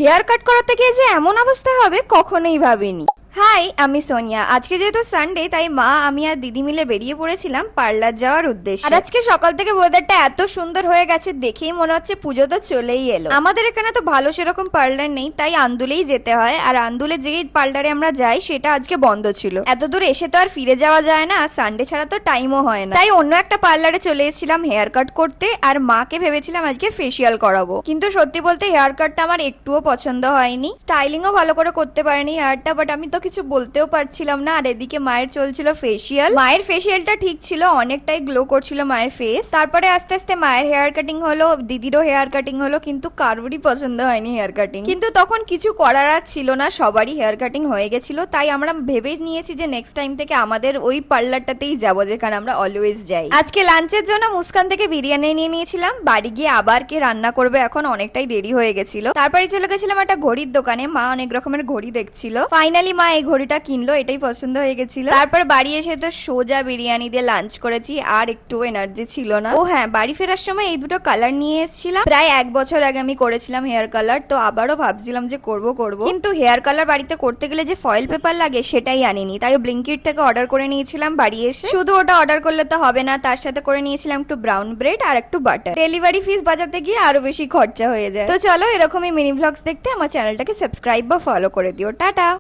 Hair cut করাতে গিয়ে যে এমন অবস্থা হবে কখনোই ভাবিনি। হাই, আমি সোনিয়া। আজকে যেহেতু সানডে, তাই মা, আমি আর দিদি মিলে বেরিয়ে পড়েছিলাম পার্লার যাওয়ার উদ্দেশ্যে। আর আজকে সকাল থেকে ওয়েদারটা এত সুন্দর হয়ে গেছে, দেখেই মনে হচ্ছে পুজো তো চলেই এলো। আমাদের এখানে তো ভালো সেরকম পার্লার নেই, তাই আন্দুলেই যেতে হয়। আর আন্দুলে যে পার্লারে আমরা যাই সেটা আজকে বন্ধ ছিল। এত দূর এসে তো আর ফিরে যাওয়া যায় না, আর সানডে ছাড়া তো টাইমও হয় না, তাই অন্য একটা পার্লারে চলে এসেছিলাম হেয়ার কাট করতে। আর মাকে ভেবেছিলাম আজকে ফেসিয়াল করাবো, কিন্তু সত্যি বলতে হেয়ার কাটটা আমার একটুও পছন্দ হয়নি। স্টাইলিংও ভালো করে করতে পারেনি হেয়ারটা, বাট আমি তো কিছু বলতেও পারছিলাম না। আর এদিকে মায়ের চলছিল ফেসিয়াল। মায়ের ফেসিয়ালটা ঠিক ছিল, অনেকটাই গ্লো করছিল মায়ের ফেস। তারপরে আস্তে আস্তে মায়ের হেয়ার কাটিং হলো, দিদিরও হেয়ার কাটিং হলো, কিন্তু কারোরই পছন্দ হয়নি হেয়ার কাটিং। কিন্তু তখন কিছু করার আর ছিল না, সবারই হেয়ার কাটিং হয়ে গেছিল। তাই আমরা ভেবে নিয়েছি যে নেক্সট টাইম থেকে আমাদের ওই পার্লারটাতেই যাবো যেখানে আমরা অলওয়েজ যাই। আজকে লাঞ্চের জন্য মুস্কান থেকে বিরিয়ানি নিয়ে নিয়েছিলাম। বাড়ি গিয়ে আবার কে রান্না করবে, এখন অনেকটাই দেরি হয়ে গেছিল। তারপরে চলে গেছিলাম একটা ঘড়ির দোকানে, মা অনেক রকমের ঘড়ি দেখছিল। ফাইনালি মা এই ঘড়িটা কিনলো, এটাই পছন্দ হয়ে গেছিল। তারপর বাড়ি এসে তো সোজা বিরিয়ানি দিয়ে লাঞ্চ করেছি, আর একটু এনার্জি ছিল না। ও হ্যাঁ, বাড়ি ফেরার সময় এই দুটো কালার নিয়ে এসেছিলাম। প্রায় 1 বছর আগে আমি করেছিলাম হেয়ার কালার, তো আবারও ভাবছিলাম যে করব, কিন্তু হেয়ার কালার বাড়িতে করতে গেলে যে ফয়েল পেপার লাগে সেটাই আনিনি। তাই ব্লিঙ্কিট থেকে অর্ডার করে নিয়েছিলাম বাড়ি এসে। শুধু ওটা অর্ডার করলে তো হবে না, তার সাথে করে নিয়েছিলাম একটু ব্রাউন ব্রেড আর একটু বাটার। ডেলিভারি ফিস বাজাতে গিয়ে আরো বেশি খরচা হয়ে যায়। তো চলো, এরকমই মিনি ব্লগস দেখতে আমার চ্যানেলটাকে সাবস্ক্রাইব বা ফলো করে দিও। টাটা।